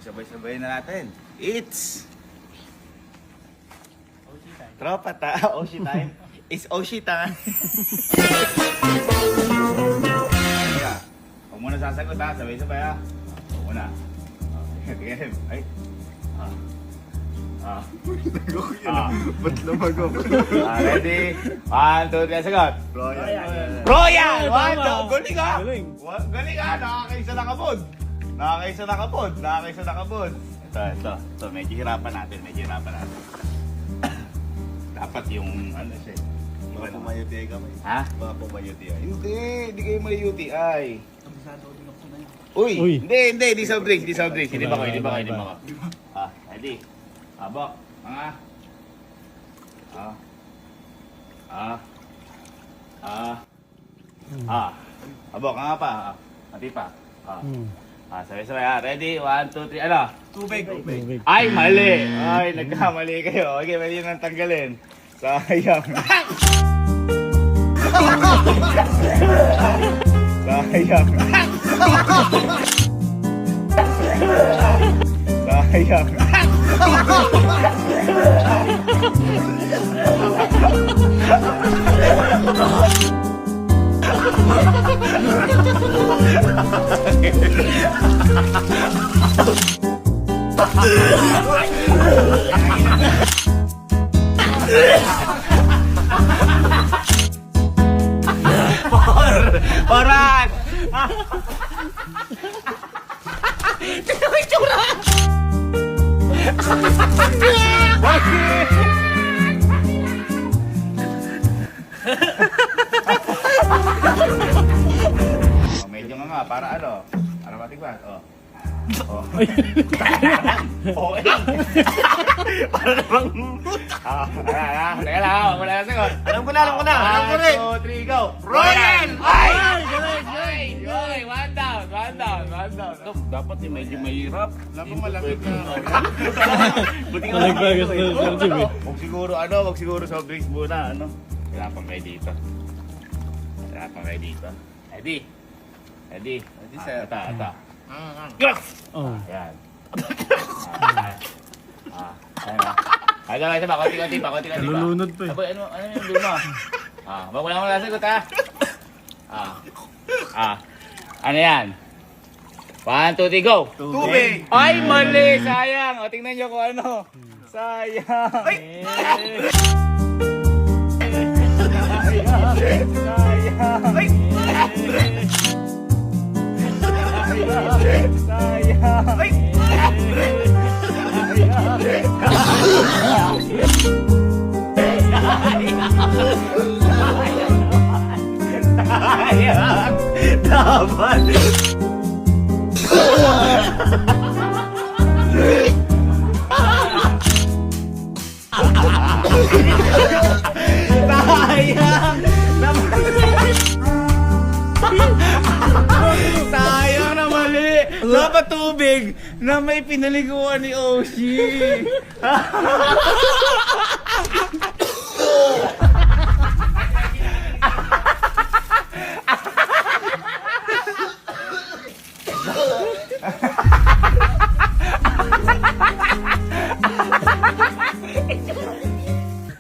Sabay-sabay na natin. It's Tropa Oshi time. It's Oshi time. Huwag muna sasagot ha. Sabay-sabay ha. Huwag muna. Tingnan. Ay. Ba't lumago? Ready? 1, 2, 3, sagot. Royal! 1, 2, galing ha! Galing ha! Nakakaisa na kabod. Nakakaisa na kabod. Ito. Medyo hirapan natin. Dapat yung ano siya. Baka pumayuti kami. Ha? Baka pumayuti ay. Hindi kayo may UTI. Uy! Hindi soft drinks. Hindi ba ko? Ready? Abok. Mga. Abok, nga pa. Mati pa. Sabay-sabay ha. Ready? 1, 2, 3. Ano? Tubig. Ay, mali! Ay, nagkamali kayo. Okay, mali nang tanggalin. Sayang. Oras! Tignan mo yung tsura! Bakit? Medyo nga para ano? Para matigman. Para namang... Teka lang, wala na sagot. Alam ko na. 1, 2, 3, go! Royal! Ay! One down. Dapat yung medyo mahirap. Alam ko malapit na. Buti ka Huwag siguro soft drinks muna, ano? Hirapan kayo dito. Ready, sir. Ito. Ayan. Ayan ba? Konti pa. Nalulunod pa eh. Ano yung luma? Wag mo lang sagot ha. Ano yan? 1, 2, 3, go! Tubig! Ay, mali! Sayang! O, tingnan nyo kung ano. Sayang! Ay! Dapat! Sayang na mali! Dapat tubig na may pinaliguan ni Oshi!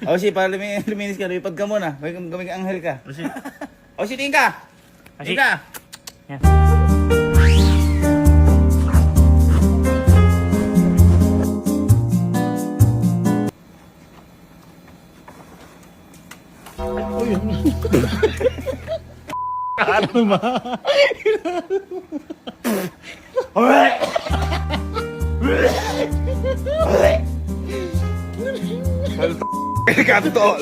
Oshi, para luminis ka, lipad ka muna. Gawin ka anghel ka. Oshi, tingin ka! Tingin ka! Ano ba? Kanto!